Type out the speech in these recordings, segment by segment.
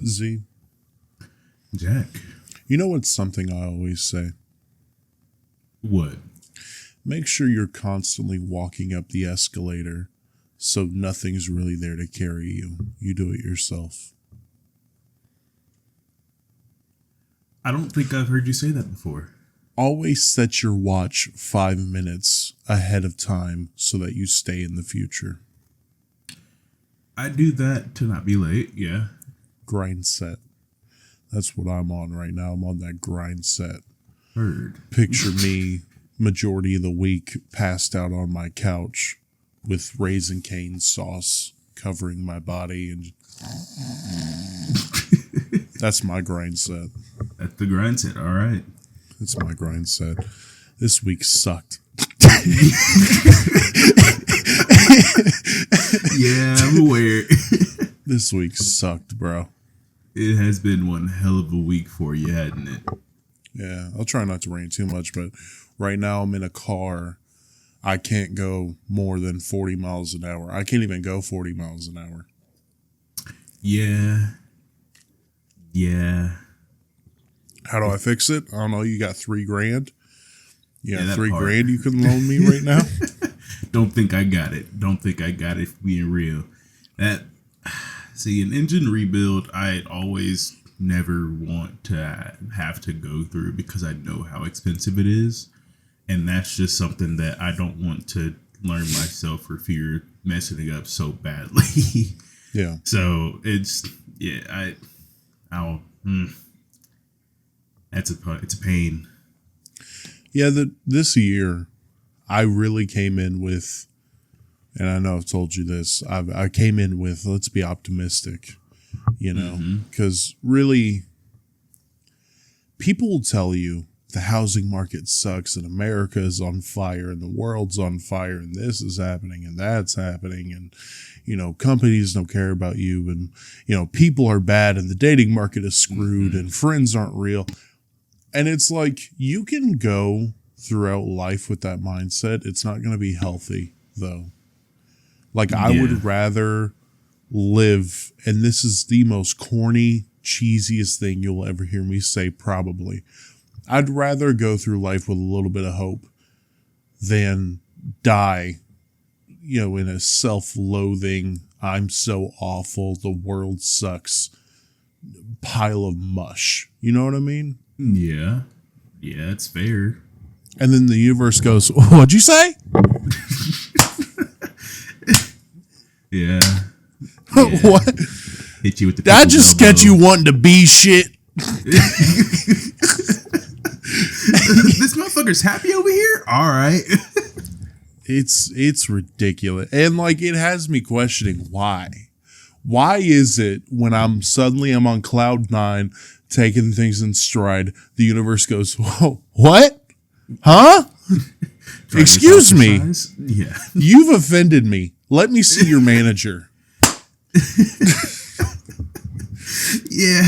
Z, Jack. you know what's something I always say? What? Make sure you're constantly walking up the escalator so nothing's really there to carry you. You do it yourself. I don't think I've heard you say that before. Always set your watch 5 minutes ahead of time so that you stay in the future. I do that to not be late, yeah. Grind set. That's what I'm on right now. I'm on that grind set. Heard. Picture me majority of the week passed out on my couch with Raisin Cane sauce covering my body, and that's my grind set. That's the grind set, all right. That's my grind set. This week sucked. Yeah, I'm aware. This week sucked, bro. It has been one hell of a week for you, hadn't it? Yeah, I'll try not to rant too much, but right now I'm in a car. I can't go more than 40 miles an hour. I can't even go 40 miles an hour. Yeah. How do I fix it? I don't know. You got $3,000? Yeah, that $3,000 you can loan me right now? Don't think I got it. Being real. See, an engine rebuild, I'd always never want to have to go through because I know how expensive it is. And that's just something that I don't want to learn myself for fear messing it up so badly. Yeah. So it's it's a pain. Yeah, this year, I really came in with, and I know I've told you this, I came in with, let's be optimistic, because really, people will tell you the housing market sucks and America is on fire and the world's on fire and this is happening and that's happening and, companies don't care about you and, people are bad and the dating market is screwed and friends aren't real. And it's like, you can go throughout life with that mindset. It's not going to be healthy, though. Like, I would rather live, and this is the most corny, cheesiest thing you'll ever hear me say, probably. I'd rather go through life with a little bit of hope than die, in a self-loathing, I'm so awful, the world sucks pile of mush. You know what I mean? Yeah, it's fair. And then the universe goes, what'd you say? Yeah. What? Hit you with the. Did I just get you wanting to be shit? This motherfucker's happy over here? All right. It's ridiculous. And it has me questioning why. Why is it when I'm on cloud 9 taking things in stride, the universe goes, whoa, what? Huh? Excuse me. Yeah. You've offended me. Let me see your manager. Yeah.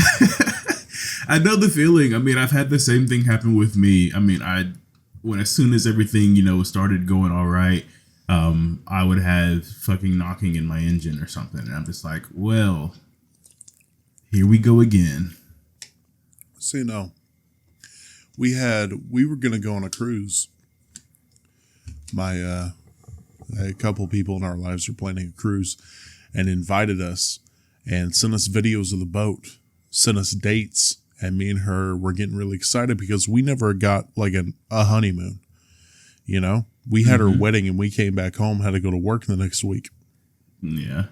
I know the feeling. I mean, I've had the same thing happen with me. I mean, as soon as everything, started going all right, I would have fucking knocking in my engine or something. And I'm just like, well, here we go again. So, we were going to go on a cruise. A couple people in our lives were planning a cruise and invited us and sent us videos of the boat, sent us dates. And me and her were getting really excited because we never got a honeymoon. We had our wedding and we came back home, had to go to work the next week. Yeah.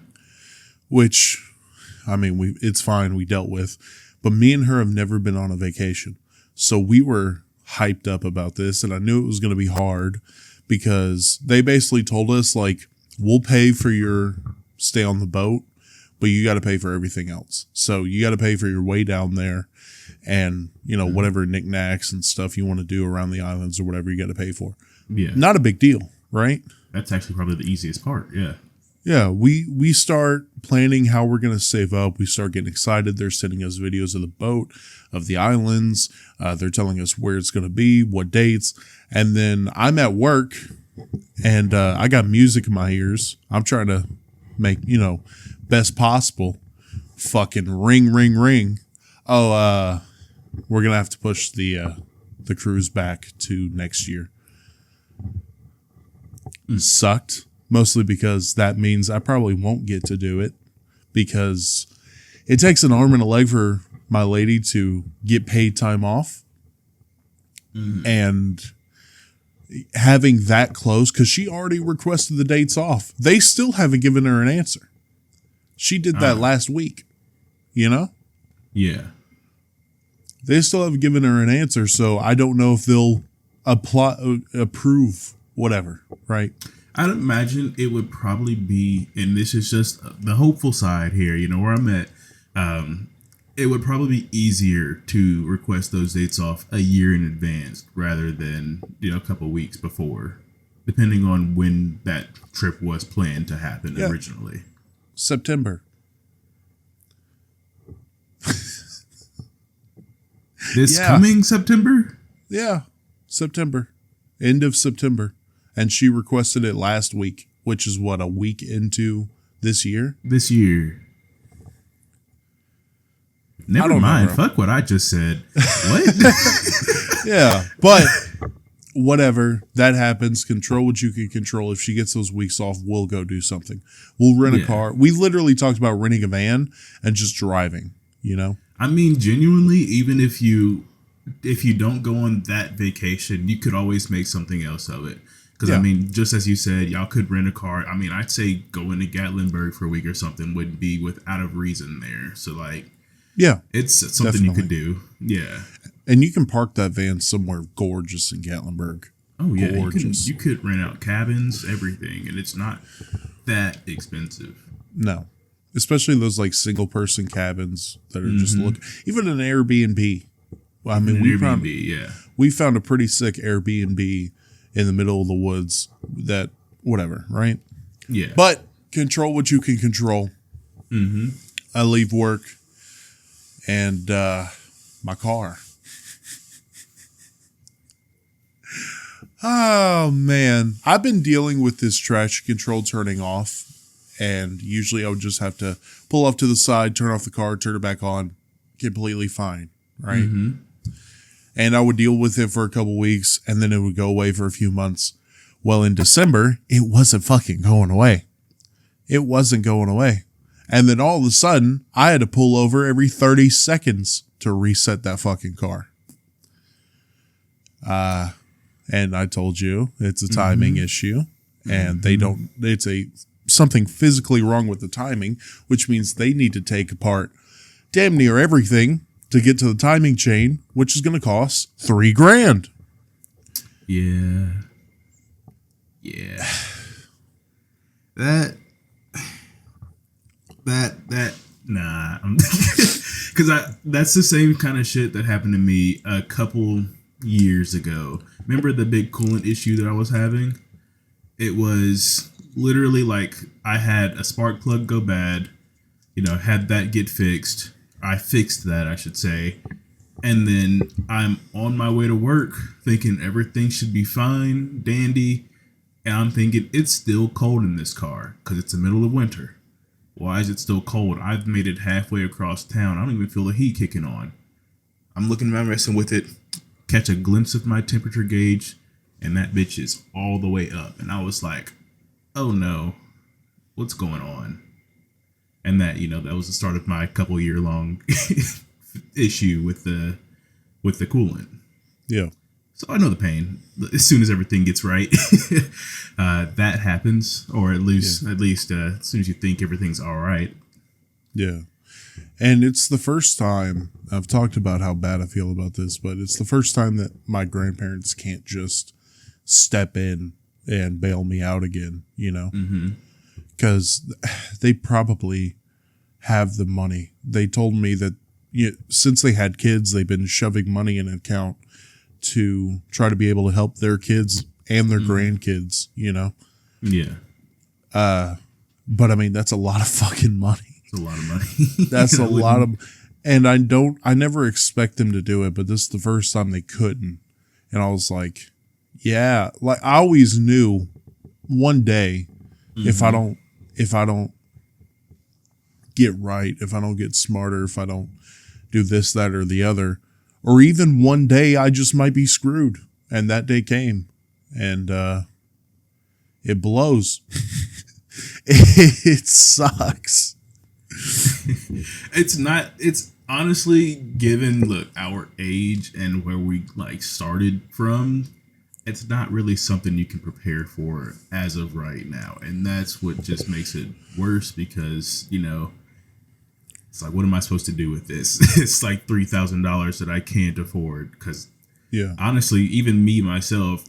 Which, I mean, it's fine. We dealt with. But me and her have never been on a vacation. So we were hyped up about this. And I knew it was going to be hard because they basically told us, we'll pay for your stay on the boat, but you got to pay for everything else. So you got to pay for your way down there and, whatever knickknacks and stuff you want to do around the islands or whatever you got to pay for. Yeah. Not a big deal, right? That's actually probably the easiest part. Yeah. Yeah. We start planning how we're going to save up. We start getting excited. They're sending us videos of the boat, of the islands. They're telling us where it's going to be, what dates. And then I'm at work and I got music in my ears. I'm trying to make, best possible fucking ring. Oh, we're going to have to push the cruise back to next year. Sucked, mostly because that means I probably won't get to do it, because it takes an arm and a leg for my lady to get paid time off. And having that close, because she already requested the dates off. They still haven't given her an answer. She did that last week, you know? Yeah. They still haven't given her an answer, so I don't know if they'll approve whatever, right? I'd imagine it would probably be, and this is just the hopeful side here, you know, where I'm at, it would probably be easier to request those dates off a year in advance rather than, you know, a couple of weeks before, depending on when that trip was planned to happen originally. September. This coming September? Yeah, September. End of September. And she requested it last week, which is what, a week into this year? This year. Never mind. Fuck what I just said. What? Yeah, but whatever. That happens. Control what you can control. If she gets those weeks off, we'll go do something. We'll rent a car. We literally talked about renting a van and just driving, you know? I mean, genuinely, even if you don't go on that vacation, you could always make something else of it. Because, I mean, just as you said, y'all could rent a car. I mean, I'd say going to Gatlinburg for a week or something would be without a reason there. So, like, yeah, it's something you could do. Yeah. And you can park that van somewhere gorgeous in Gatlinburg. Oh, yeah. Gorgeous. You could rent out cabins, everything. And it's not that expensive. No. Especially those, like, single-person cabins that are just even an Airbnb. I mean, we found a pretty sick Airbnb in the middle of the woods that, whatever, right? Yeah. But control what you can control. I leave work and my car. Oh, man. I've been dealing with this traction control turning off. And usually I would just have to pull off to the side, turn off the car, turn it back on, completely fine, right? And I would deal with it for a couple weeks, and then it would go away for a few months. Well, in December, it wasn't fucking going away. It wasn't going away. And then all of a sudden, I had to pull over every 30 seconds to reset that fucking car. And I told you, it's a timing issue. And they don't, it's something physically wrong with the timing, which means they need to take apart damn near everything to get to the timing chain, which is going to cost $3,000. Yeah. Nah. Because that's the same kind of shit that happened to me a couple years ago. Remember the big coolant issue that I was having? It was literally like I had a spark plug go bad, had that get fixed. I fixed that, I should say. And then I'm on my way to work thinking everything should be fine, dandy. And I'm thinking it's still cold in this car because it's the middle of winter. Why is it still cold? I've made it halfway across town. I don't even feel the heat kicking on. I'm looking around messing with it, catch a glimpse of my temperature gauge, and that bitch is all the way up. And I was like, oh no, what's going on? And that, that was the start of my couple year long issue with the coolant. Yeah. So I know the pain. As soon as everything gets right, that happens, or at least as soon as you think everything's all right. Yeah. And it's the first time I've talked about how bad I feel about this, but it's the first time that my grandparents can't just step in and bail me out again, because they probably have the money. They told me that since they had kids, they've been shoving money in an account to try to be able to help their kids and their grandkids, Yeah. But I mean, that's a lot of fucking money. It's a lot of money. That's a lot of, and I never expect them to do it, but this is the first time they couldn't. And I was like, yeah, like I always knew one day if I don't get right, if I don't get smarter, if I don't do this, that, or the other, or even one day I just might be screwed. And that day came, and it blows. It sucks. It's honestly, given, look, our age and where we like started from, it's not really something you can prepare for as of right now. And that's what just makes it worse because, you know, it's like, what am I supposed to do with this? It's like $3,000 that I can't afford because, Yeah. honestly, even me, myself,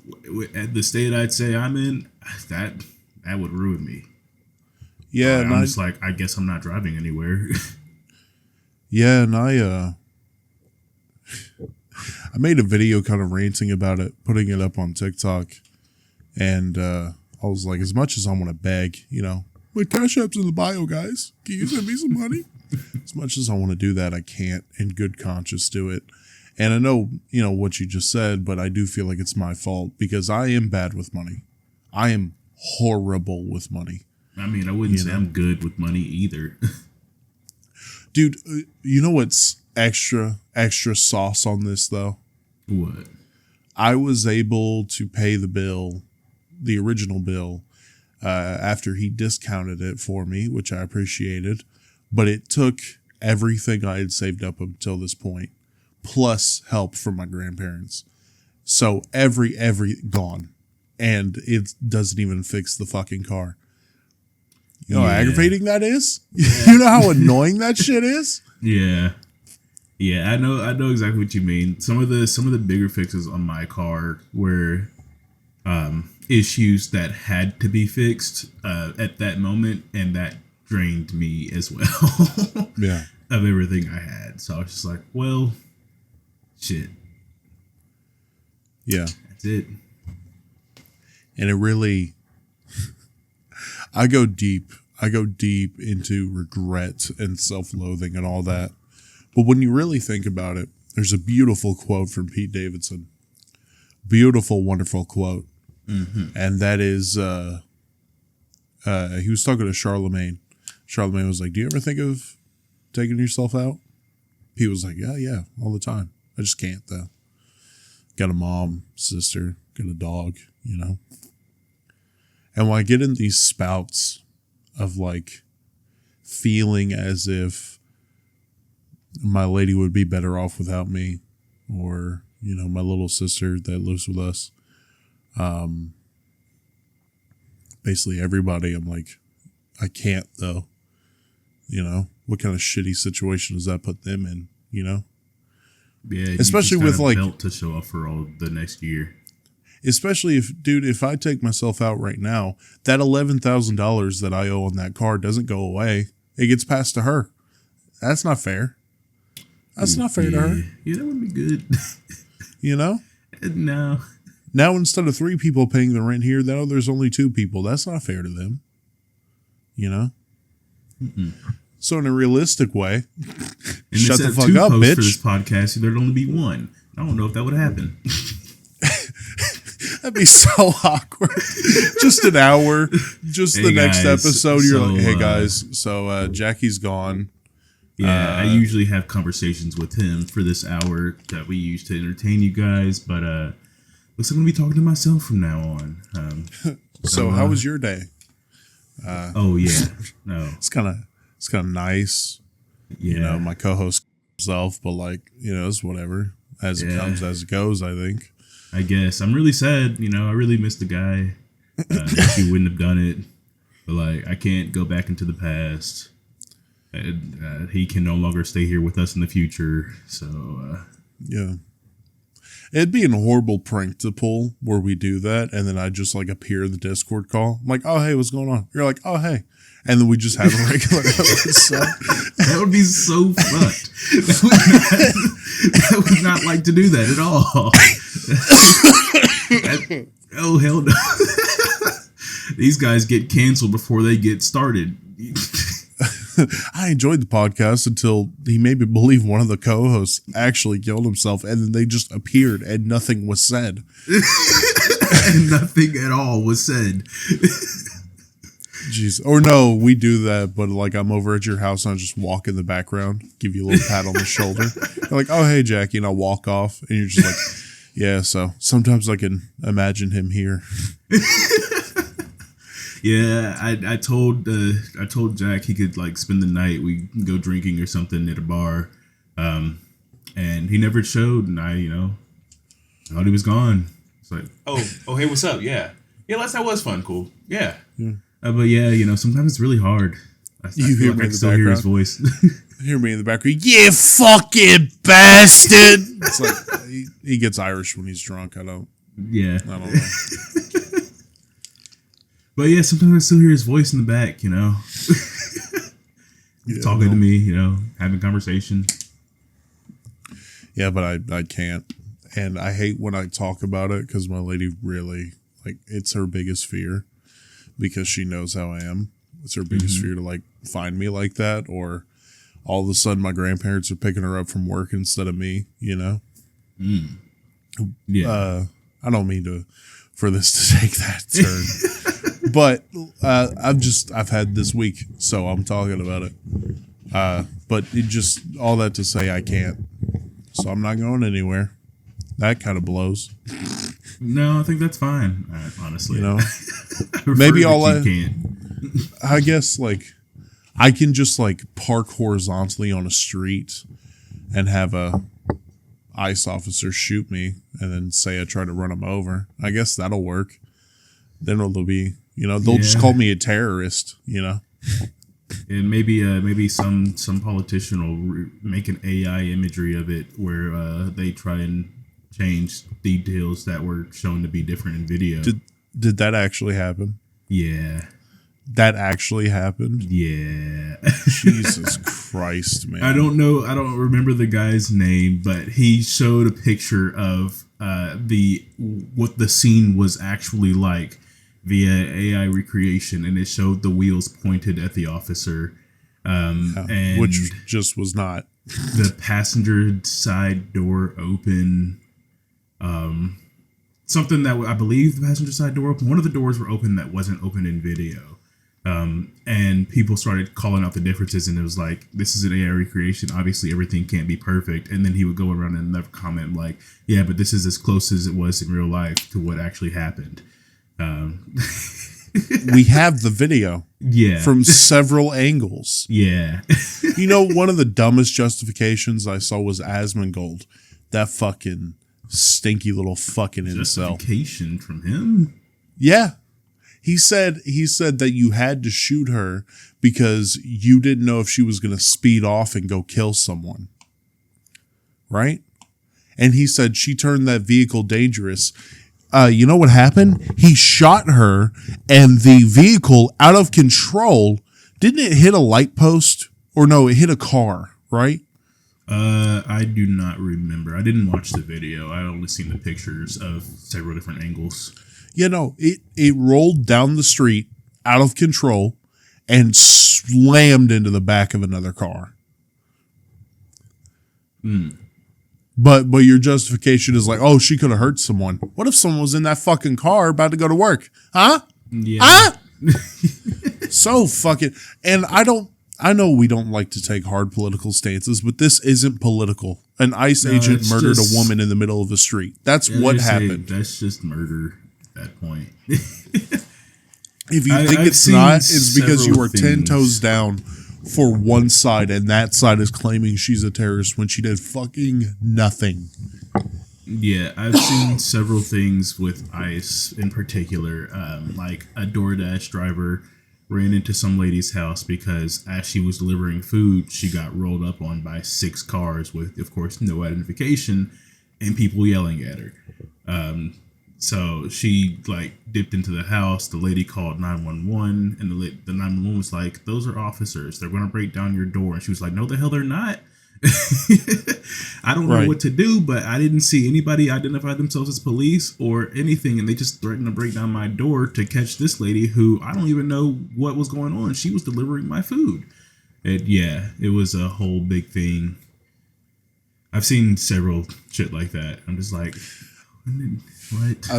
at the state I'd say I'm in, that would ruin me. Yeah. I'm just like, I guess I'm not driving anywhere. Yeah. And I made a video kind of ranting about it, putting it up on TikTok. And I was like, as much as I want to beg, you know, my Cash App's in the bio, guys. Can you send me some money? As much as I want to do that, I can't in good conscience do it. And I know, you know, what you just said, but I do feel like it's my fault because I am bad with money. I am horrible with money. I mean, I wouldn't say I'm good with money either. Dude, you know what's extra sauce on this, though? What? I was able to pay the bill, the original bill, after he discounted it for me, which I appreciated. But it took everything I had saved up until this point, plus help from my grandparents. So every gone. And it doesn't even fix the fucking car. You know how aggravating that is? You know how annoying that shit is? Yeah. Yeah, I know exactly what you mean. Some of the bigger fixes on my car were issues that had to be fixed at that moment, and that drained me as well. Yeah. Of everything I had. So I was just like, well, shit. Yeah. That's it. And it really, I go deep into regret and self-loathing and all that. But when you really think about it, there's a beautiful quote from Pete Davidson. Beautiful, wonderful quote. Mm-hmm. And that is, he was talking to Charlemagne. Charlemagne was like, do you ever think of taking yourself out? Pete was like, yeah, all the time. I just can't, though. Got a mom, sister, got a dog, you know? And when I get in these spouts of like feeling as if my lady would be better off without me, or, you know, my little sister that lives with us, basically everybody, I'm like, I can't though. You know, what kind of shitty situation does that put them in, you know? Yeah, especially with like belt to show up for all the next year. Especially if I take myself out right now, that $11,000 that I owe on that car doesn't go away. It gets passed to her. That's not fair. That's not fair to her. Yeah, that would be good. You know? No. Now instead of 3 people paying the rent here, now there's only 2 people. That's not fair to them. You know? Mm-mm. So in a realistic way, shut the fuck up, bitch. For this podcast, there'd only be 1. I don't know if that would happen. That'd be so awkward. Just an hour. Just the next episode. You're like, hey guys, so Jackie's gone. Yeah, I usually have conversations with him for this hour that we use to entertain you guys, but looks like I'm gonna be talking to myself from now on. So how was your day? Oh yeah, no, it's kind of nice. Yeah. You know, my co-host himself, but like, you know, it's whatever as it comes, as it goes. I think. I guess I'm really sad. You know, I really miss the guy. He wouldn't have done it, but like, I can't go back into the past. And, he can no longer stay here with us in the future. So yeah, it'd be a horrible prank to pull where we do that, and then I just like appear in the Discord call. I'm like, oh hey, what's going on? You're like, oh hey. And then we just have a regular episode. That would be so fucked. I would not like to do that at all. Oh, hell no. These guys get canceled before they get started. I enjoyed the podcast until he made me believe one of the co-hosts actually killed himself, and then they just appeared and nothing was said. And nothing at all was said. Jeez. Or no, we do that, but like I'm over at your house and I just walk in the background, give you a little pat on the shoulder. You're like, oh, hey, Jackie. And I'll walk off. And you're just like, yeah, so sometimes I can imagine him here. Yeah, I told Jack he could like spend the night. We can go drinking or something at a bar, and he never showed. And I thought he was gone. It's like, oh, hey, what's up? Yeah, last night was fun, cool. Yeah. But yeah, sometimes it's really hard. You hear me in the background. Hear his voice. Hear me in the background. You fucking bastard! It's like he gets Irish when he's drunk. I don't know. But yeah, sometimes I still hear his voice in the back, talking to me, having conversation. Yeah, but I can't. And I hate when I talk about it because my lady really, like, it's her biggest fear because she knows how I am. It's her biggest fear to, like, find me like that, or all of a sudden my grandparents are picking her up from work instead of me, Yeah. I don't mean for this to take that turn. But I've had this week, so I'm talking about it. But it just, all that to say, I can't. So I'm not going anywhere. That kind of blows. No, I think that's fine, honestly. Maybe I guess, like, I can just, like, park horizontally on a street and have a ICE officer shoot me and then say I tried to run him over. I guess that'll work. Then it'll be, they'll just call me a terrorist, And maybe some politician will make an AI imagery of it where they try and change details that were shown to be different in video. Did that actually happen? Yeah. That actually happened? Yeah. Jesus Christ, man. I don't remember the guy's name, but he showed a picture of what the scene was actually like via AI recreation, and it showed the wheels pointed at the officer. And which just was not. The passenger side door open. Something that I believe the passenger side door open. One of the doors were open that wasn't open in video. And people started calling out the differences, and it was like, this is an AI recreation. Obviously, everything can't be perfect. And then he would go around and never comment like, yeah, but this is as close as it was in real life to what actually happened. We have the video. Yeah. From several angles. Yeah. One of the dumbest justifications I saw was Asmongold. That fucking stinky little fucking incel. Justification from him? Yeah. He said that you had to shoot her because you didn't know if she was going to speed off and go kill someone. Right? And he said she turned that vehicle dangerous. You know what happened? He shot her and the vehicle, out of control, didn't it hit a light post? Or no, it hit a car, right? I do not remember. I didn't watch the video. I only seen the pictures of several different angles. It rolled down the street out of control and slammed into the back of another car. But your justification is like, oh, she could have hurt someone. What if someone was in that fucking car about to go to work? Huh? Yeah. Huh? So fucking, and I know we don't like to take hard political stances, but this isn't political. An ICE agent murdered a woman in the middle of the street. That's what happened. That's just murder at that point. If you think it's not, it's because you are 10 toes down for one side, and that side is claiming she's a terrorist when she did fucking nothing. Yeah, I've seen several things with ICE in particular, like a DoorDash driver ran into some lady's house because as she was delivering food, she got rolled up on by 6 cars with, of course, no identification and people yelling at her. So she dipped into the house. The lady called 911, and the 911 was like, "Those are officers. They're going to break down your door." And she was like, "No, the hell they're not." I don't know what to do, but I didn't see anybody identify themselves as police or anything, and they just threatened to break down my door to catch this lady who I don't even know what was going on. She was delivering my food. And yeah, it was a whole big thing. I've seen several shit like that. I'm just like, what?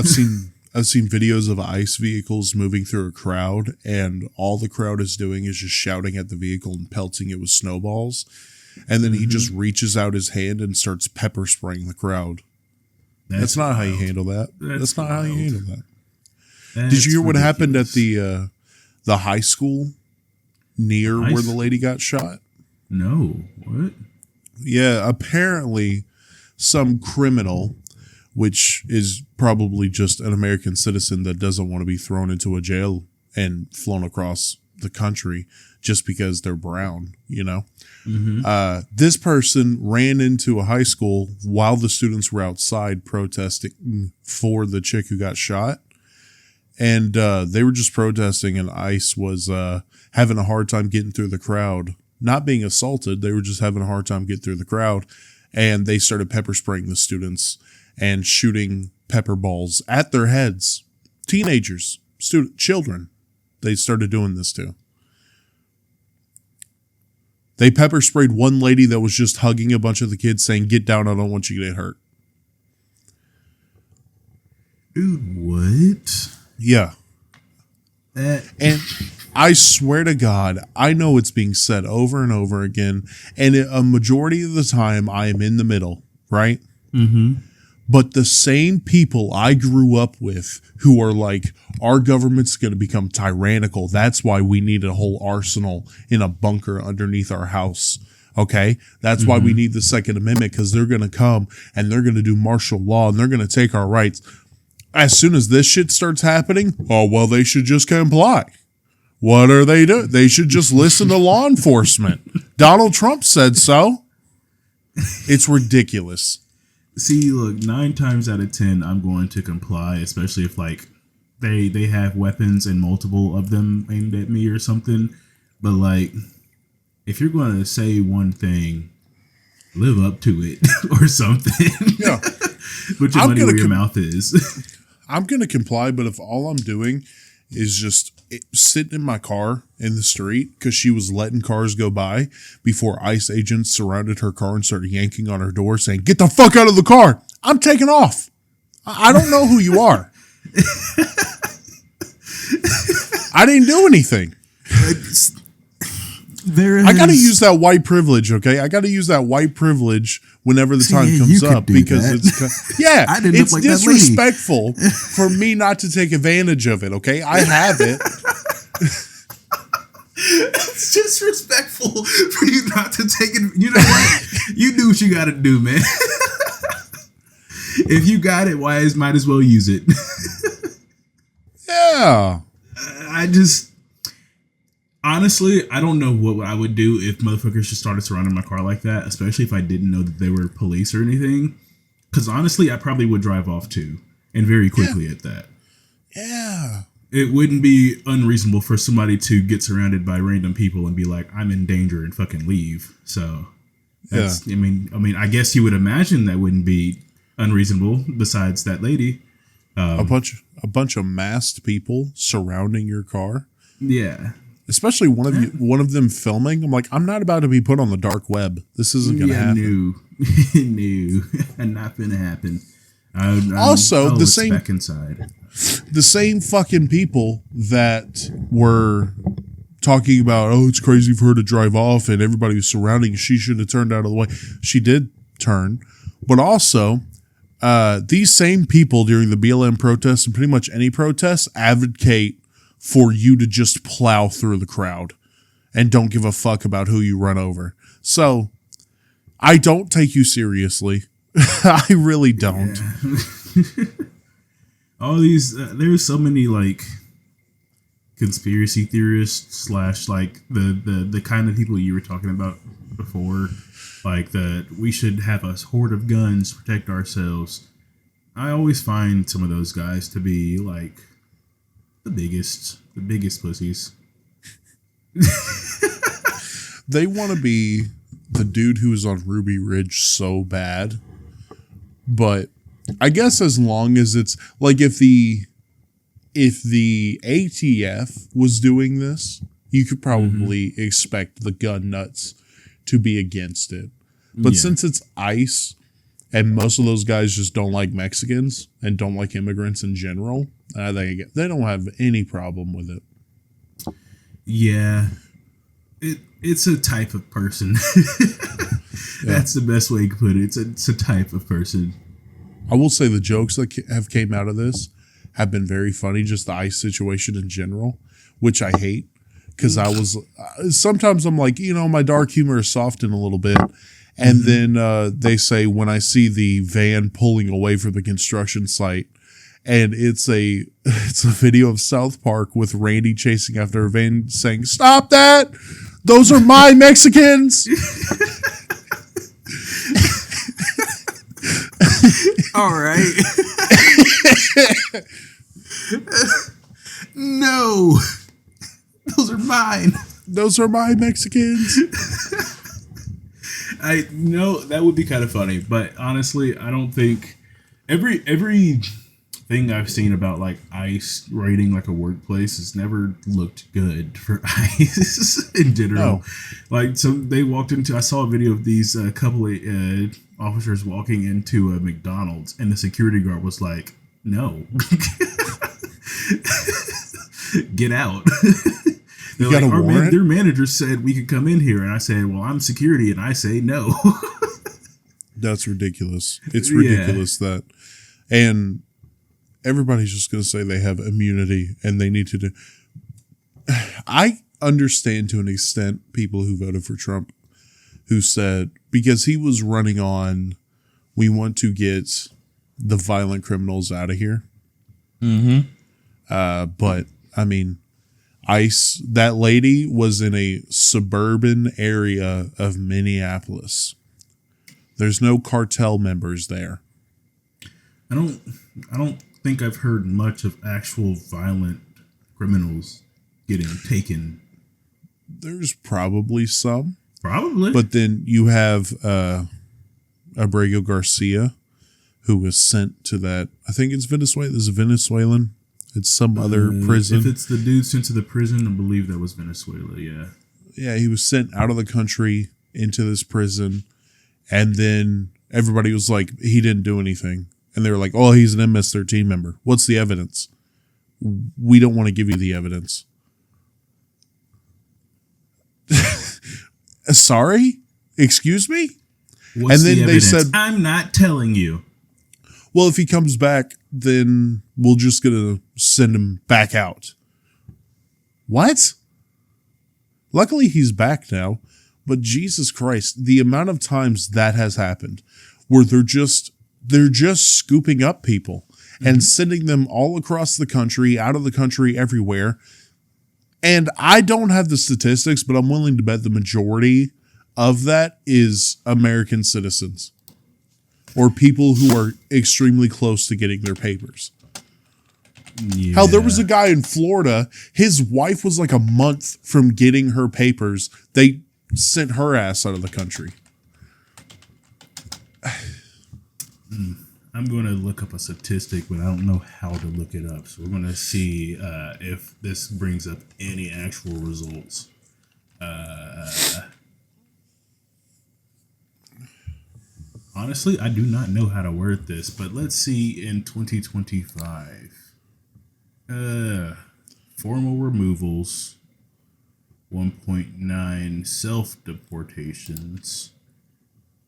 I've seen videos of ICE vehicles moving through a crowd, and all the crowd is doing is just shouting at the vehicle and pelting it with snowballs. And then he just reaches out his hand and starts pepper spraying the crowd. That's not how you handle that. That's not how you handle that. Did you hear what happened at the high school near where the lady got shot? No. What? Yeah, apparently some criminal, which is probably just an American citizen that doesn't want to be thrown into a jail and flown across the country just because they're brown, you know? This person ran into a high school while the students were outside protesting for the chick who got shot. And they were just protesting, and ICE was having a hard time getting through the crowd. Not being assaulted, they were just having a hard time getting through the crowd. And they started pepper spraying the students and shooting pepper balls at their heads. Teenagers, children, they started doing this too. They pepper sprayed one lady that was just hugging a bunch of the kids saying, "Get down, I don't want you to get hurt." Dude, what? Yeah. And I swear to God, I know it's being said over and over again. And a majority of the time, I am in the middle, right? But the same people I grew up with who are like, our government's going to become tyrannical. That's why we need a whole arsenal in a bunker underneath our house. Okay? That's why we need the Second Amendment, because they're going to come and they're going to do martial law and they're going to take our rights. As soon as this shit starts happening, oh, well, they should just comply. What are they doing? They should just listen to law enforcement. Donald Trump said so. It's ridiculous. See, look, 9 times out of 10, I'm going to comply, especially if, like, they have weapons and multiple of them aimed at me or something. But, like, if you're going to say one thing, live up to it or something. Yeah. Put your money where your mouth is. I'm going to comply, but if all I'm doing is just sitting in my car in the street because she was letting cars go by before ICE agents surrounded her car and started yanking on her door saying, "Get the fuck out of the car," I'm taking off. I don't know who you are. I didn't do anything. I got to use that white privilege, okay? I got to use that white privilege whenever the time comes up because it's like disrespectful for me not to take advantage of it, okay? I have it. It's disrespectful for you not to take it. You know what? You do what you got to do, man. If you got it, might as well use it. Yeah. Honestly, I don't know what I would do if motherfuckers just started surrounding my car like that, especially if I didn't know that they were police or anything. Because honestly, I probably would drive off too, and very quickly at that. Yeah. It wouldn't be unreasonable for somebody to get surrounded by random people and be like, "I'm in danger," and fucking leave. So, that's, I mean, I guess you would imagine that wouldn't be unreasonable. Besides that lady, a bunch of masked people surrounding your car. Yeah. Especially one of them filming. I'm like, I'm not about to be put on the dark web. This isn't going to happen. No, not going to happen. Also, the same back inside. The same fucking people that were talking about, oh, it's crazy for her to drive off and everybody was surrounding. She should have turned out of the way. She did turn, but also these same people during the BLM protests and pretty much any protest advocate for you to just plow through the crowd and don't give a fuck about who you run over. So I don't take you seriously. I really don't. Yeah. All these, there's so many like conspiracy theorists / like the kind of people you were talking about before, like that we should have a horde of guns to protect ourselves. I always find some of those guys to be like the biggest pussies. They want to be the dude who is on Ruby Ridge so bad, but I guess as long as it's like if the ATF was doing this, you could probably expect the gun nuts to be against it. But since it's ICE and most of those guys just don't like Mexicans and don't like immigrants in general, They don't have any problem with it. Yeah. It's a type of person. That's the best way to put it. It's a type of person. I will say the jokes that have came out of this have been very funny. Just the ICE situation in general, which I hate, because I was sometimes I'm like, my dark humor is softened a little bit, and then they say when I see the van pulling away from the construction site, and it's a video of South Park with Randy chasing after a van saying, "Stop that! Those are my Mexicans." All right. No, those are mine. Those are my Mexicans. I know that would be kind of funny, but honestly, I don't think every thing I've seen about like ICE raiding like a workplace has never looked good for ICE in general. No. Like, so they walked into, I saw a video of these couple of officers walking into a McDonald's, and the security guard was like, "No, get out." They're got like, a warrant? Their manager said we could come in here, and I said, "Well, I'm security," and I say no. That's ridiculous. It's ridiculous that, and everybody's just going to say they have immunity and they need to do. I understand to an extent people who voted for Trump who said, because he was running on, we want to get the violent criminals out of here. But I mean, ICE, that lady was in a suburban area of Minneapolis. There's no cartel members there. I don't think I've heard much of actual violent criminals getting taken. There's probably some. Probably. But then you have Abrego Garcia, who was sent to that, I think it's Venezuela. This is Venezuelan. It's some other prison. If it's the dude sent to the prison, I believe that was Venezuela, yeah. Yeah, he was sent out of the country into this prison. And then everybody was like, he didn't do anything. And they were like, oh, he's an MS-13 member. What's the evidence? We don't want to give you the evidence. Sorry? Excuse me? What's and then the evidence? they said, I'm not telling you. well, if he comes back, then we're just going to send him back out. What? Luckily, he's back now. But Jesus Christ, the amount of times that has happened where they're just scooping up people and sending them all across the country, out of the country, everywhere. And I don't have the statistics, but I'm willing to bet the majority of that is American citizens or people who are extremely close to getting their papers. Yeah. Hell, there was a guy in Florida. His wife was like a month from getting her papers. They sent her ass out of the country. I'm going to look up a statistic, but I don't know how to look it up. So we're going to see if this brings up any actual results. Honestly, I do not know how to word this, but let's see in 2025. Formal removals, 1.9 self-deportations,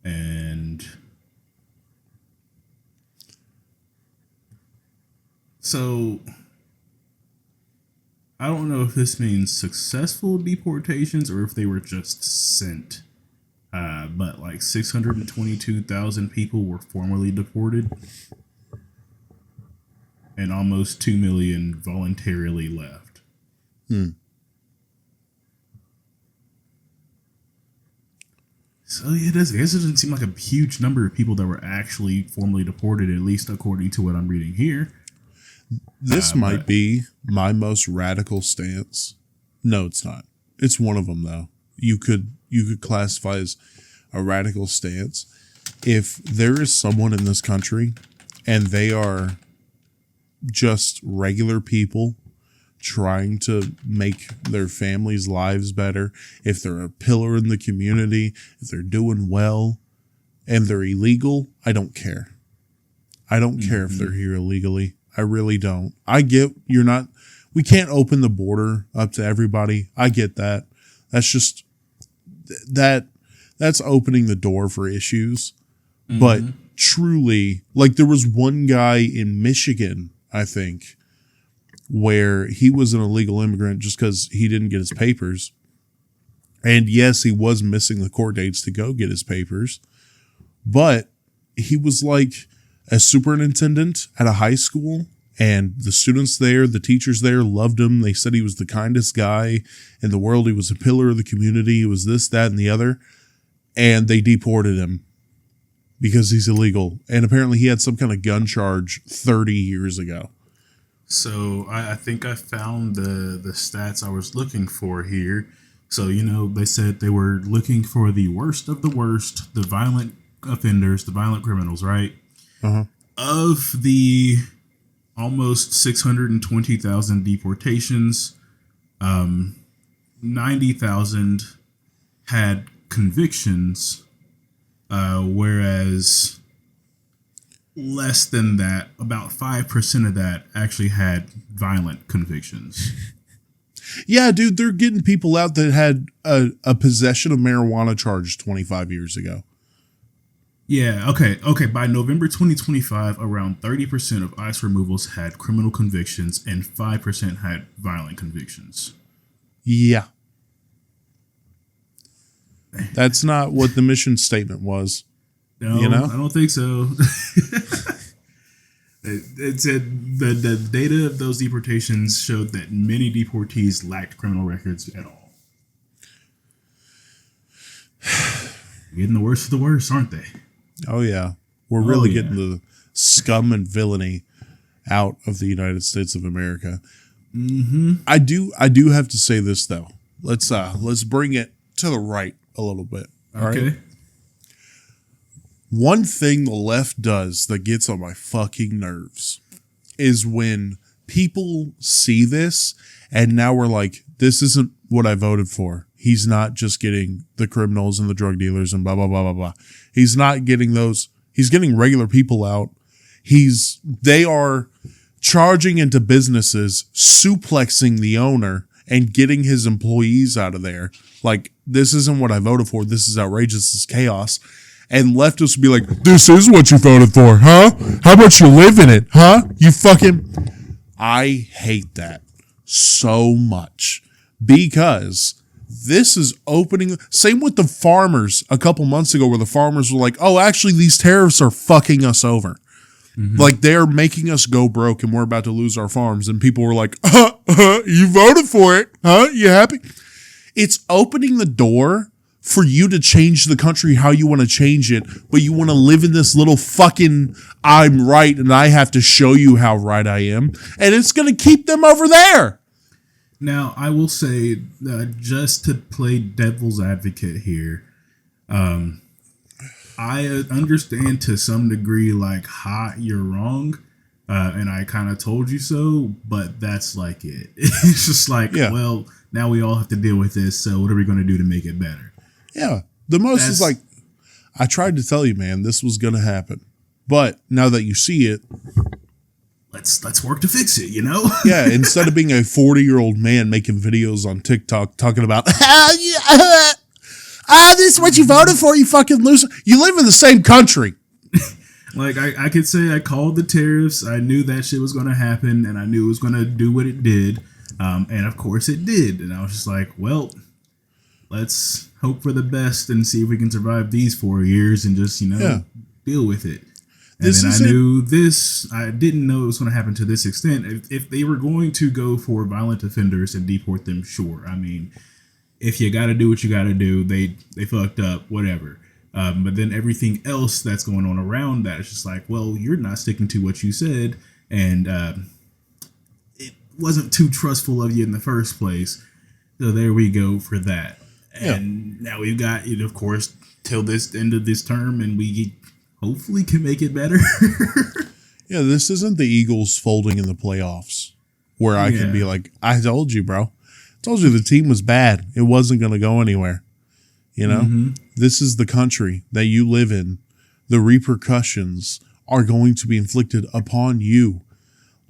and so I don't know if this means successful deportations or if they were just sent. But like 622,000 people were formally deported and almost 2 million voluntarily left. So yeah, I guess it doesn't seem like a huge number of people that were actually formally deported, at least according to what I'm reading here. This might be my most radical stance. No, it's not. It's one of them, though. You could classify as a radical stance. If there is someone in this country and they are just regular people trying to make their families' lives better, if they're a pillar in the community, if they're doing well, and they're illegal, I don't care. I don't care if they're here illegally. I really don't. I get you're not. We can't open the border up to everybody. I get that. That's just that's opening the door for issues. Mm-hmm. But truly, like there was one guy in Michigan, I think, where he was an illegal immigrant just because he didn't get his papers. And yes, he was missing the court dates to go get his papers. But he was like a superintendent at a high school. And the students there, the teachers there loved him. They said he was the kindest guy in the world. He was a pillar of the community. He was this, that, and the other. And they deported him because he's illegal. And apparently he had some kind of gun charge 30 years ago. So I think I found the stats I was looking for here. So, they said they were looking for the worst of the worst, the violent offenders, the violent criminals, right? Uh-huh. Of the almost 620,000 deportations, 90,000 had convictions, whereas less than that, about 5% of that actually had violent convictions. Yeah, dude, they're getting people out that had a possession of marijuana charge 25 years ago. Yeah, okay. By November 2025, around 30% of ICE removals had criminal convictions and 5% had violent convictions. Yeah. That's not what the mission statement was. No, I don't think so. It said the data of those deportations showed that many deportees lacked criminal records at all. Getting the worst of the worst, aren't they? Oh, yeah. We're really getting the scum and villainy out of the United States of America. Mm-hmm. I do have to say this, though. Let's bring it to the right a little bit. All okay. Right? One thing the left does that gets on my fucking nerves is when people see this and now we're like, this isn't what I voted for. He's not just getting the criminals and the drug dealers and blah, blah, blah, blah, blah. He's not getting those. He's getting regular people out. They are charging into businesses, suplexing the owner and getting his employees out of there. Like, this isn't what I voted for. This is outrageous. This is chaos. And leftists would be like, this is what you voted for, huh? How about you live in it, huh? You fucking... I hate that so much because this is opening... Same with the farmers a couple months ago where the farmers were like, oh, actually, these tariffs are fucking us over. Mm-hmm. Like, they're making us go broke and we're about to lose our farms. And people were like, you voted for it, huh? You happy? It's opening the door for you to change the country how you want to change it, but you want to live in this little fucking I'm right and I have to show you how right I am, and it's going to keep them over there. Now, I will say, just to play devil's advocate here, I understand to some degree, like, ha, you're wrong, and I kind of told you so, but that's like it. It's just like, well, now we all have to deal with this, so what are we going to do to make it better? Yeah. The most is like, I tried to tell you, man, this was going to happen. But now that you see it, let's work to fix it, Yeah. Instead of being a 40-year-old man making videos on TikTok talking about, this is what you voted for, you fucking loser. You live in the same country. Like, I could say I called the tariffs. I knew that shit was going to happen, and I knew it was going to do what it did. And of course it did. And I was just like, well, let's hope for the best and see if we can survive these 4 years and just, deal with it. And then I knew this. I didn't know it was going to happen to this extent. If they were going to go for violent offenders and deport them, sure. I mean, if you got to do what you got to do, they fucked up, whatever. But then everything else that's going on around that is just like, well, you're not sticking to what you said. And it wasn't too trustful of you in the first place. So there we go for that. And now we've got, of course, till this end of this term, and we hopefully can make it better. Yeah, this isn't the Eagles folding in the playoffs where I can be like, I told you, bro. I told you the team was bad. It wasn't going to go anywhere. Mm-hmm. This is the country that you live in. The repercussions are going to be inflicted upon you.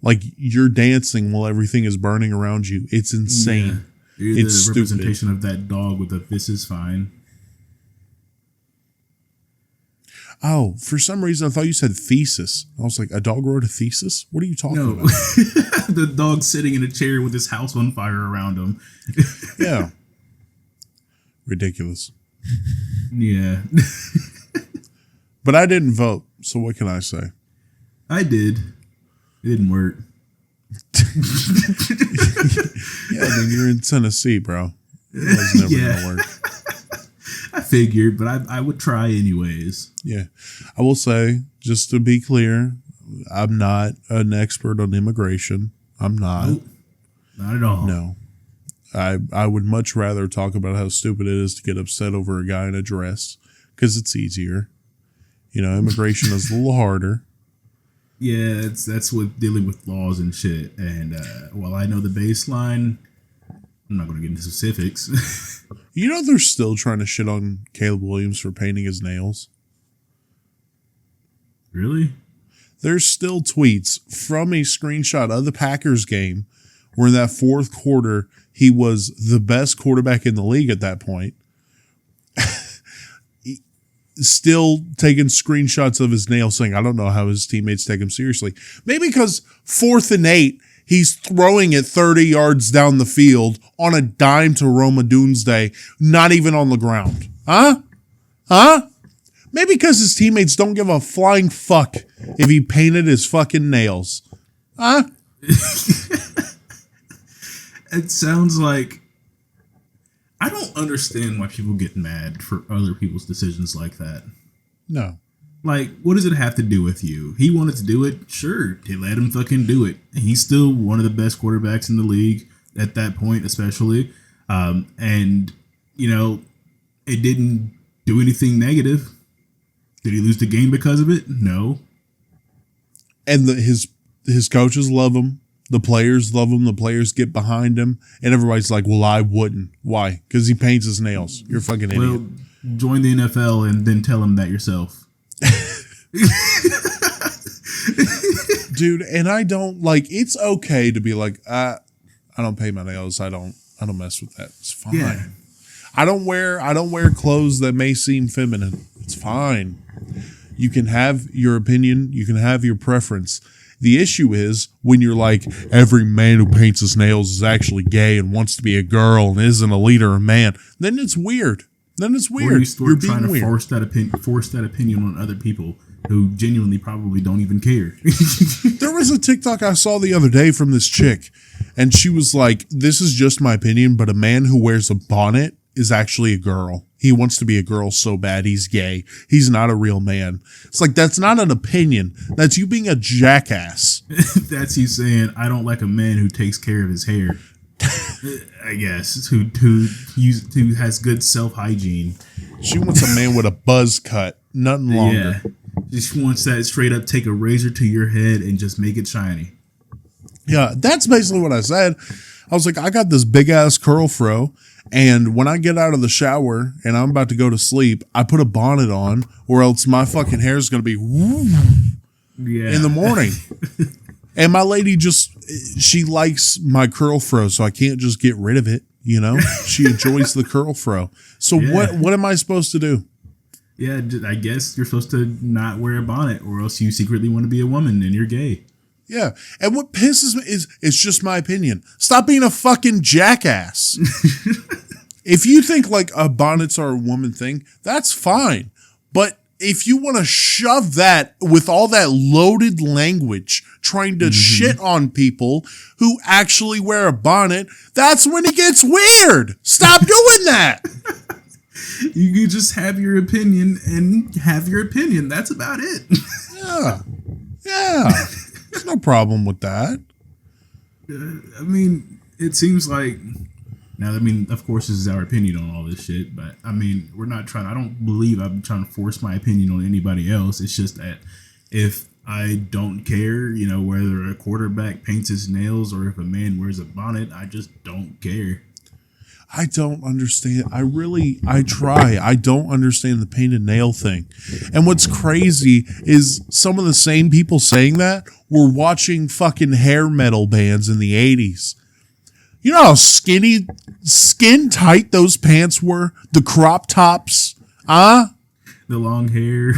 Like you're dancing while everything is burning around you. It's insane. Yeah. You're it's the stupid. representation of that dog with a "this is fine." Oh, for some reason I thought you said thesis. I was like, a dog wrote a thesis? What are you talking about? The dog sitting in a chair with his house on fire around him. Yeah. Ridiculous. Yeah. But I didn't vote, so what can I say? I did. It didn't work. Yeah, I mean, you're in Tennessee, bro. It was never going to work. I figured, but I would try anyways. Yeah. I will say, just to be clear, I'm not an expert on immigration. I'm not. Nope. Not at all. No. I would much rather talk about how stupid it is to get upset over a guy in a dress because it's easier. You know, immigration is a little harder. Yeah, that's with dealing with laws and shit. And while I know the baseline, I'm not going to get into specifics. You know they're still trying to shit on Caleb Williams for painting his nails? Really? There's still tweets from a screenshot of the Packers game where in that fourth quarter, he was the best quarterback in the league at that point. Still taking screenshots of his nails saying, I don't know how his teammates take him seriously. Maybe because 4th and 8, he's throwing it 30 yards down the field on a dime to Roma Doomsday, not even on the ground. Huh? Maybe because his teammates don't give a flying fuck if he painted his fucking nails. Huh? It sounds like... I don't understand why people get mad for other people's decisions like that. No. Like, what does it have to do with you? He wanted to do it. Sure, they let him fucking do it. He's still one of the best quarterbacks in the league at that point, especially. And, you know, it didn't do anything negative. Did he lose the game because of it? No. And his coaches love him. The players love him. The players get behind him. And everybody's like, well, I wouldn't. Why? Because he paints his nails. You're a fucking idiot. Well, join the NFL and then tell him that yourself. Dude, and I don't like, it's okay to be like, I don't paint my nails. I don't mess with that. It's fine. Yeah. I don't wear clothes that may seem feminine. It's fine. You can have your opinion. You can have your preference. The issue is when you're like, every man who paints his nails is actually gay and wants to be a girl and isn't a leader of man. Then it's weird. Or you start trying to force that opinion on other people who genuinely probably don't even care. There was a TikTok I saw the other day from this chick, and she was like, this is just my opinion, but a man who wears a bonnet is actually a girl. He wants to be a girl so bad he's gay. He's not a real man. It's like, that's not an opinion. That's you being a jackass. That's you saying, I don't like a man who takes care of his hair. I guess. Who has good self-hygiene. She wants a man with a buzz cut. Nothing longer. Yeah. She wants that straight up, take a razor to your head and just make it shiny. Yeah, that's basically what I said. I was like, I got this big ass curl fro. And when I get out of the shower and I'm about to go to sleep, I put a bonnet on or else my fucking hair is going to be in the morning. And my lady she likes my curl fro, so I can't just get rid of it. You know, she enjoys the curl fro. So what am I supposed to do? Yeah, I guess you're supposed to not wear a bonnet or else you secretly want to be a woman and you're gay. Yeah. And what pisses me is, it's just my opinion. Stop being a fucking jackass. If you think like bonnets are a woman thing, that's fine. But if you want to shove that with all that loaded language, trying to shit on people who actually wear a bonnet, that's when it gets weird. Stop doing that. You just have your opinion and have your opinion. That's about it. Yeah. There's no problem with that. I mean, it seems like... Now, I mean, of course, this is our opinion on all this shit, but I mean, I don't believe I'm trying to force my opinion on anybody else. It's just that if I don't care, you know, whether a quarterback paints his nails or if a man wears a bonnet, I just don't care. I don't understand. I try. I don't understand the painted nail thing. And what's crazy is some of the same people saying that were watching fucking hair metal bands in the 80s. You know how skin tight those pants were? The crop tops? The long hair.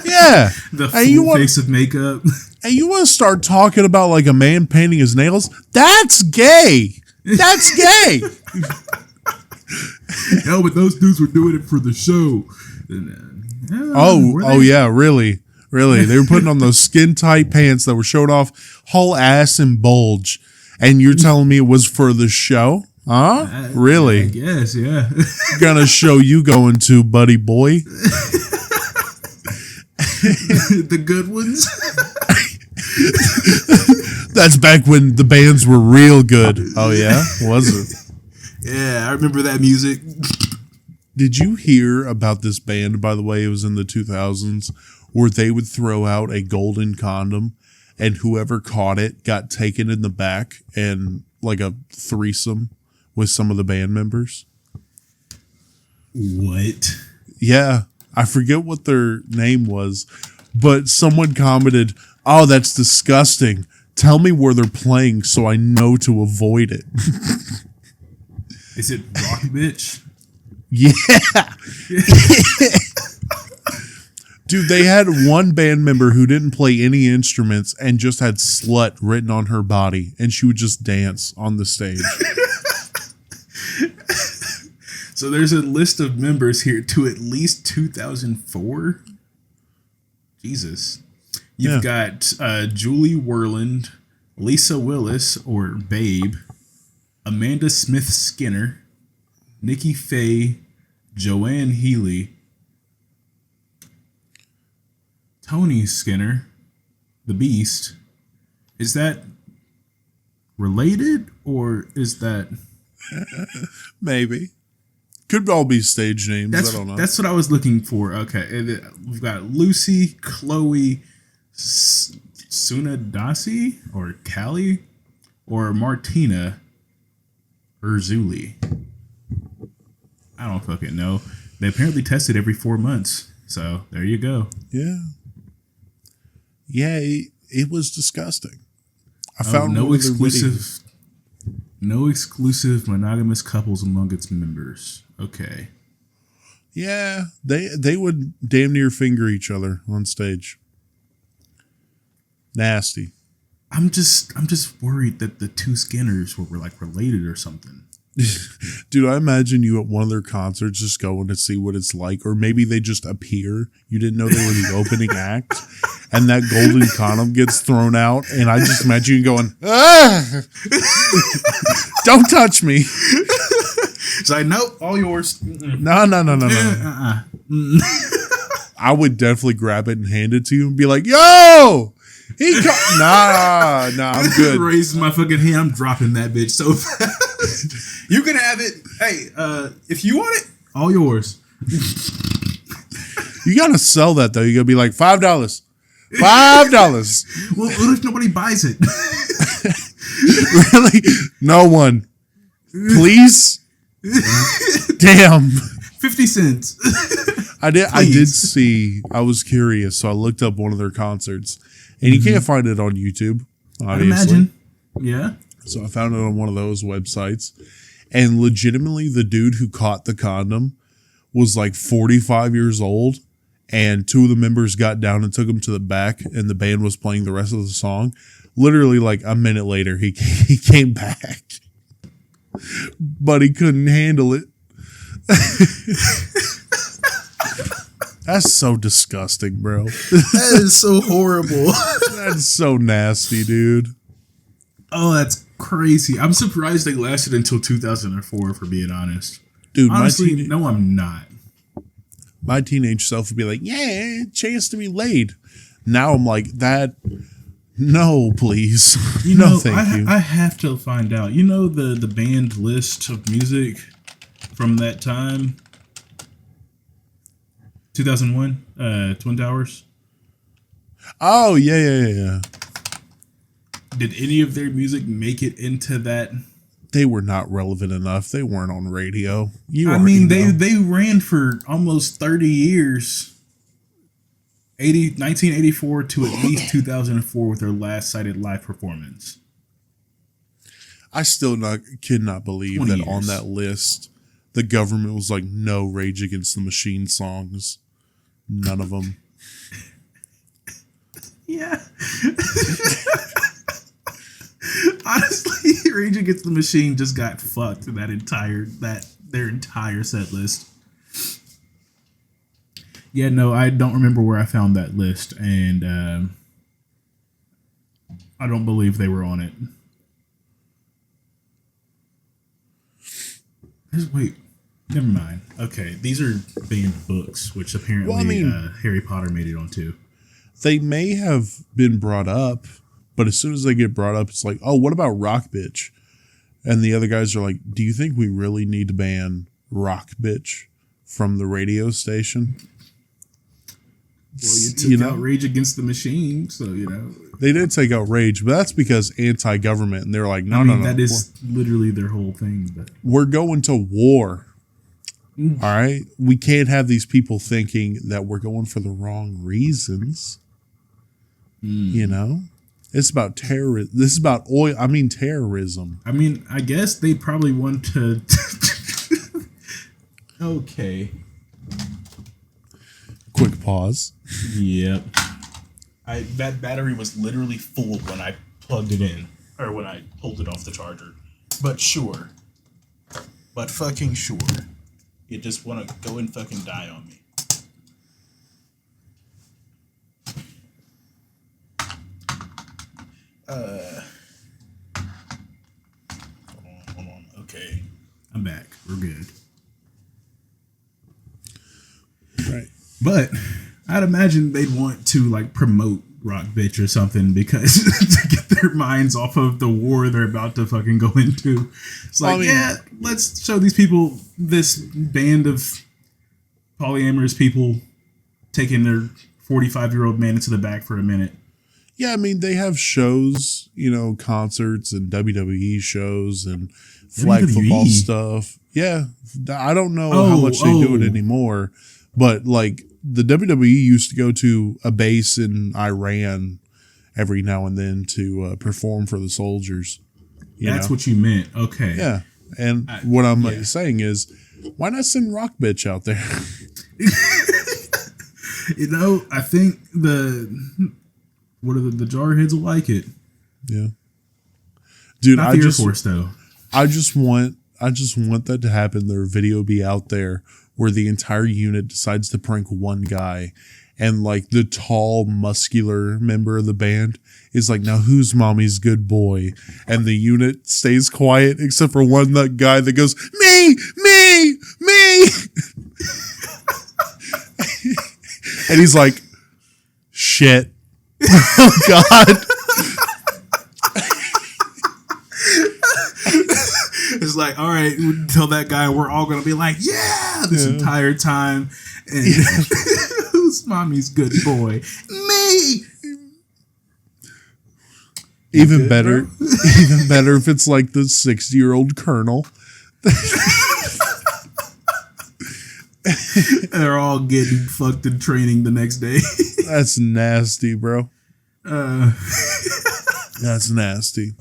Yeah. The full face of makeup. And you want to start talking about like a man painting his nails? That's gay. That's gay. Hell, but those dudes were doing it for the show. Oh yeah, really. They were putting on those skin tight pants that were showing off whole ass and bulge. And you're telling me it was for the show? Huh? Really? Yes, yeah. Gonna show you going to, buddy boy. The good ones? That's back when the bands were real good. Oh yeah? Was it? Yeah, I remember that music. Did you hear about this band, by the way? It was in the 2000s, where they would throw out a golden condom, and whoever caught it got taken in the back and like a threesome with some of the band members. What? Yeah, I forget what their name was, but someone commented, "Oh, that's disgusting. Tell me where they're playing so I know to avoid it." Is it Rock Bitch? Yeah. Dude, they had one band member who didn't play any instruments and just had slut written on her body, and she would just dance on the stage. So there's a list of members here to at least 2004. Jesus. You've got Julie Werland, Lisa Willis, or Babe, Amanda Smith Skinner, Nikki Faye, Joanne Healy, Tony Skinner, the Beast. Is that related, or is that... Maybe. Could all be stage names. I don't know. That's what I was looking for. Okay. We've got Lucy, Chloe, Sunadasi, or Callie, or Martina Erzuli. I don't fucking know. They apparently tested every 4 months. So there you go. Yeah. Yeah, it was disgusting. I found no exclusive monogamous couples among its members. Okay. Yeah, they would damn near finger each other on stage. Nasty. I'm just worried that the two Skinners were like related or something. Dude, I imagine you at one of their concerts just going to see what it's like, or maybe they just appear. You didn't know they were the opening act, and that golden condom gets thrown out, and I just imagine you going, "Ah, don't touch me." It's like, nope, all yours. No. I would definitely grab it and hand it to you and be like, "Yo, nah, I'm good." Raising my fucking hand, I'm dropping that bitch so fast. You can have it. Hey, if you want it, all yours. You gotta sell that though. You gotta be like $5. $5. Well, what if nobody buys it? Really? No one. Please. Damn. 50 cents. I did see. I was curious, so I looked up one of their concerts, and you can't find it on YouTube. Obviously. I imagine. Yeah. So I found it on one of those websites, and legitimately, the dude who caught the condom was like 45 years old, and two of the members got down and took him to the back, and the band was playing the rest of the song. Literally, like a minute later, he came back, but he couldn't handle it. That's so disgusting, bro. That is so horrible. That's so nasty, dude. Oh, that's crazy. I'm surprised they lasted until 2004, for being honest. Dude, honestly, no, I'm not. My teenage self would be like, yeah, chance to be laid. Now I'm like, that, no, please. You no, know, thank you. I have to find out. You know the band list of music from that time? 2001, Twin Towers? Oh, yeah. Did any of their music make it into that? They were not relevant enough. They weren't on radio. They ran for almost 30 years. 1984 to at least 2004 with their last cited live performance. I still cannot believe 20 that years. on that list, the government was like, no Rage Against the Machine songs. None of them. Yeah. Honestly, Rage Against the Machine just got fucked in their entire set list. Yeah, no, I don't remember where I found that list, and I don't believe they were on it. Wait, never mind. Okay, these are banned books, which apparently Harry Potter made it onto. They may have been brought up, but as soon as they get brought up, it's like, oh, what about Rock Bitch? And the other guys are like, do you think we really need to ban Rock Bitch from the radio station? Well, you took out Rage Against the Machine, so, They did take out Rage, but that's because anti-government, and they're like, no. That is literally their whole thing. But we're going to war. All right? We can't have these people thinking that we're going for the wrong reasons. It's about terrorism. This is about oil. Terrorism. I guess they probably want to. Okay. Quick pause. Yep. That battery was literally full when I plugged it in, or when I pulled it off the charger. But sure. But fucking sure. You just want to go and fucking die on me. Hold on. Okay. I'm back. We're good. Right. But I'd imagine they'd want to promote Rock Bitch or something because to get their minds off of the war they're about to fucking go into. It's let's show these people, this band of polyamorous people taking their 45-year-old man into the back for a minute. Yeah, they have shows, concerts and WWE shows and flag football stuff. Yeah, I don't know how much they do it anymore, but the WWE used to go to a base in Iran every now and then to perform for the soldiers. That's what you meant. Okay. Yeah, and what I'm saying is, why not send Rock Bitch out there? I think the Jarheads will like it. Yeah, dude. Not the Air Force though. I just want that to happen. Their video be out there where the entire unit decides to prank one guy, and the tall, muscular member of the band is like, now who's mommy's good boy? And the unit stays quiet except for that guy that goes, me. And he's like, shit. Oh God. It's like, all right, tell that guy we're all gonna be like, yeah, this entire time. And who's mommy's good boy? Me. Even better if it's the 60-year-old colonel. They're all getting fucked in training the next day. That's nasty, bro. That's nasty.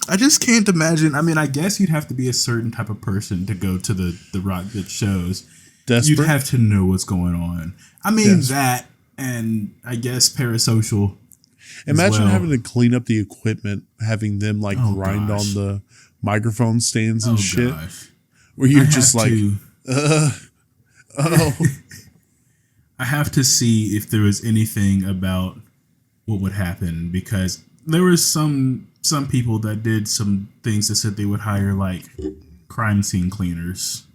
I just can't imagine. I guess you'd have to be a certain type of person to go to the Rock Bitch shows. Desperate? You'd have to know what's going on. That, and I guess parasocial. Imagine having to clean up the equipment, having them grind on the microphone stands and shit. Gosh. Where you're just I have to see if there was anything about what would happen, because there was some people that did some things that said they would hire crime scene cleaners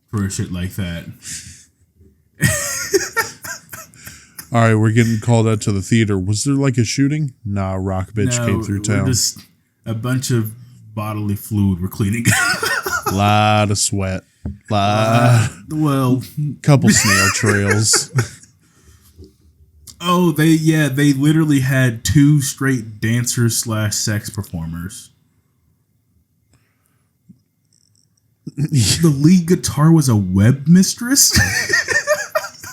for shit like that. All right, we're getting called out to the theater. Was there a shooting? Nah, Rock Bitch came through town. Just a bunch of bodily fluid we're cleaning. Lot of sweat. Couple snail trails. Oh, they literally had 2 straight dancers / sex performers. The lead guitar was a web mistress.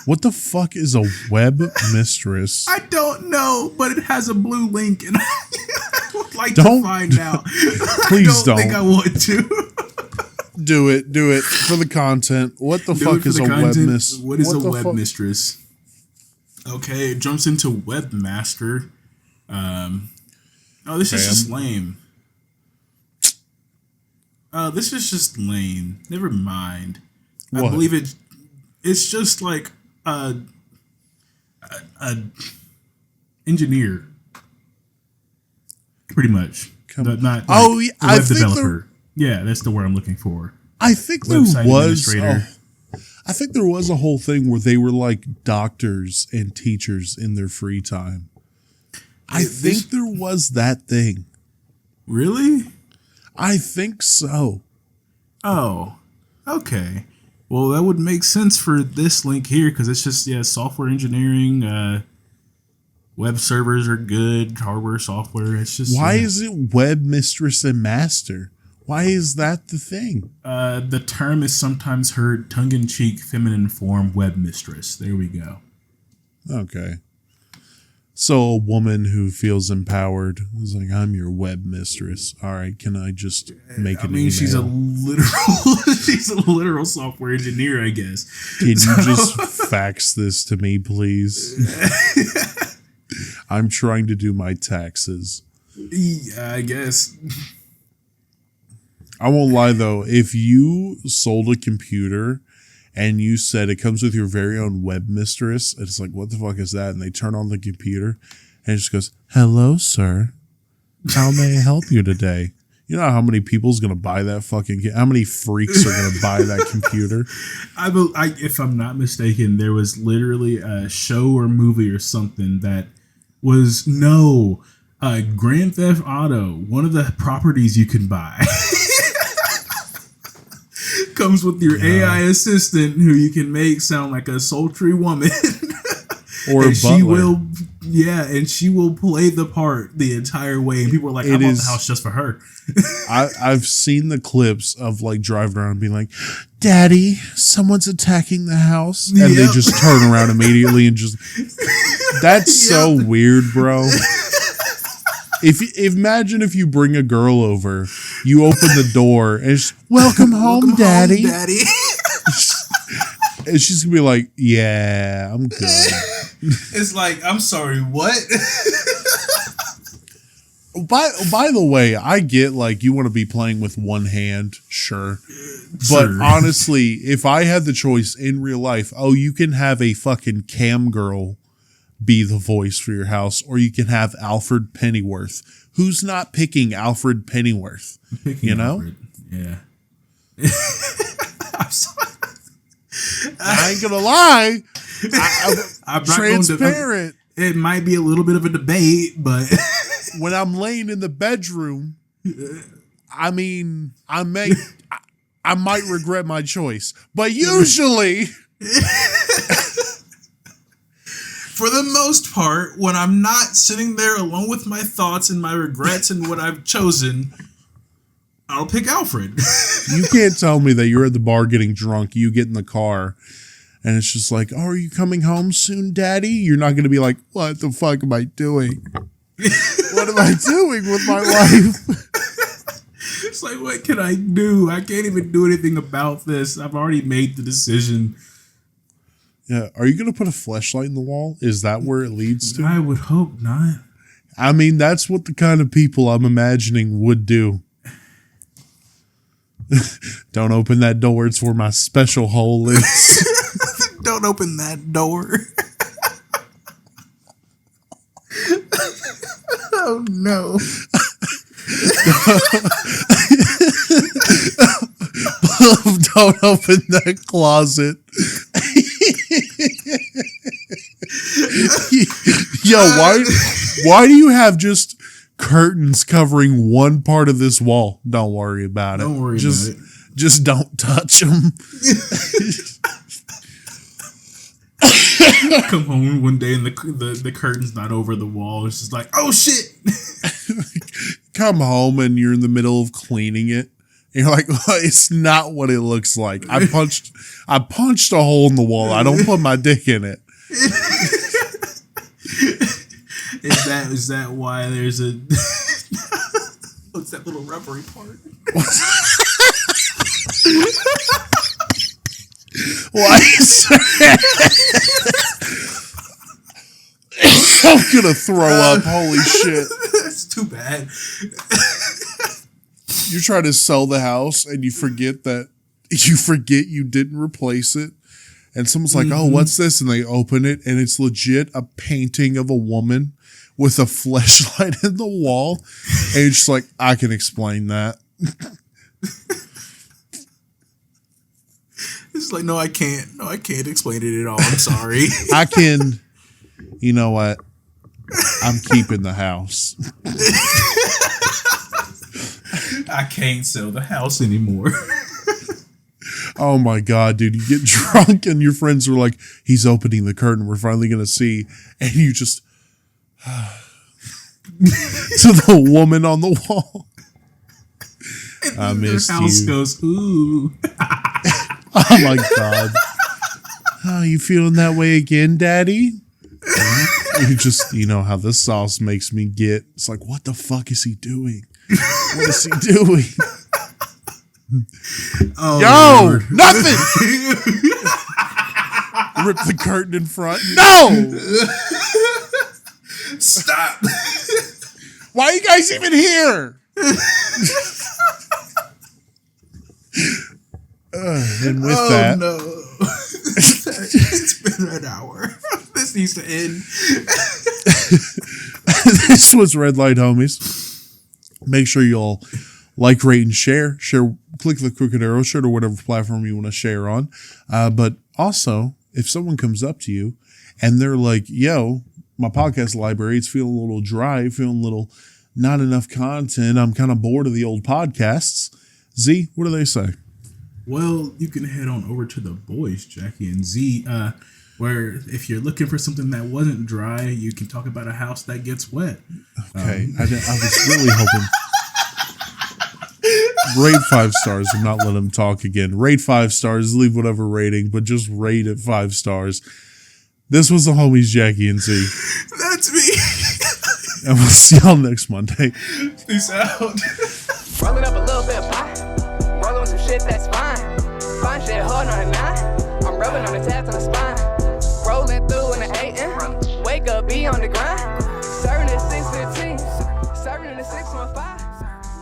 What the fuck is a web mistress? I don't know, but it has a blue link, and I would like to find out. Please don't. I don't think I want to. Do it for the content. What the fuck is a web mistress? What is a web mistress? Okay, it jumps into webmaster. This is just lame. This is just lame. Never mind. What? I believe it's just like a engineer, pretty much. Not like a web developer. Yeah, that's the word I'm looking for. I think there was. I think there was a whole thing where they were like doctors and teachers in their free time. I think there was that thing. Really? I think so. Oh, okay. Well, that would make sense for this link here because it's just, software engineering. Web servers are good. Hardware, software. It's just. Why is it web mistress and master? Why is that the thing? The term is sometimes heard tongue-in-cheek, feminine form, web mistress. There we go. Okay. So a woman who feels empowered is like, I'm your web mistress. All right, can I just make an email? She's a literal software engineer, I guess. Can you just fax this to me, please? I'm trying to do my taxes. Yeah, I guess. I won't lie, though. If you sold a computer and you said it comes with your very own web mistress, it's like, what the fuck is that? And they turn on the computer and it just goes, hello, sir. How may I help you today? You know how many people's going to buy that fucking... How many freaks are going to buy that computer? If I'm not mistaken, there was literally a show or movie or something that was... Grand Theft Auto, one of the properties you can buy... comes with your AI assistant who you can make sound like a sultry woman. Or a butler. She will play the part the entire way. And people are like, I bought the house just for her. I've seen the clips of like driving around and being like, Daddy, someone's attacking the house. And they just turn around immediately and just... That's so weird, bro. Imagine if you bring a girl over, you open the door and it's welcome home, Daddy. And she's gonna be like, yeah, I'm good. It's like, I'm sorry, what? By the way, I get like you want to be playing with one hand, sure. But honestly, if I had the choice in real life, you can have a fucking cam girl be the voice for your house, or you can have Alfred Pennyworth. Who's not picking Alfred Pennyworth? You know? Alfred. Yeah. I'm sorry. I ain't gonna lie. I'm transparent. It might be a little bit of a debate, but when I'm laying in the bedroom, I mean, I might regret my choice, but usually. For the most part, when I'm not sitting there alone with my thoughts and my regrets and what I've chosen, I'll pick Alfred. You can't tell me that you're at the bar getting drunk, you get in the car, and it's just like, are you coming home soon, Daddy? You're not going to be like, what the fuck am I doing? What am I doing with my life? It's like, what can I do? I can't even do anything about this. I've already made the decision. Yeah, are you going to put a fleshlight in the wall? Is that where it leads to? I would hope not. I mean, that's what the kind of people I'm imagining would do. Don't open that door. It's where my special hole is. Don't open that door. Oh, no. Don't open that closet. Yo, why do you have just curtains covering one part of this wall? Don't worry about it. Don't worry about it. Just don't touch them. Come home one day and the curtain's not over the wall. It's just like, oh shit. Come home and you're in the middle of cleaning it And you're like, well, it's not what it looks like. I punched a hole in the wall. I don't put my dick in it. Is that why there's a what's that little rubbery part? Why is I'm gonna throw up. Holy shit. That's too bad. You're trying to sell the house and you forget you didn't replace it. And someone's like, oh, what's this? And they open it and it's legit a painting of a woman with a fleshlight in the wall. And it's just like, I can explain that. It's like, no, I can't explain it at all. I'm sorry. I can, you know what? I'm keeping the house. I can't sell the house anymore. Oh my God, dude. You get drunk and your friends are like, he's opening the curtain. We're finally going to see. And you just, to the woman on the wall. I missed house you. Goes, ooh. Oh my God. Oh, you feeling that way again, Daddy? You know how this sauce makes me get. It's like, what the fuck is he doing? What is he doing? Oh, yo, Lord. nothing. Rip the curtain in front. No. Stop. Why are you guys even here? And with that, no. It's been an hour. This needs to end. this was Red Light Homies. Make sure you all like, rate, and share. Click the crooked arrow, share to whatever platform you want to share on. But also, if someone comes up to you and they're like, yo, my podcast library, it's feeling a little dry, feeling a little not enough content. I'm kind of bored of the old podcasts. Z, what do they say? Well, you can head on over to the boys, Jackie and Z, where if you're looking for something that wasn't dry, you can talk about a house that gets wet. Okay, I was really hoping. Rate 5 stars. I'm not letting them talk again. Rate 5 stars. Leave whatever rating, but just rate it 5 stars. This was the homies, Jackie and Z. That's me. And we'll see y'all next Monday. Peace out. Rolling up a little bit of pie. Rolling with some shit that's fine. Fine shit hard on a 9. I'm rubbing on the tabs on the spine. Rolling through in the 8 Wake up, be on the grind. Serving at 6:15. Serving in the 615.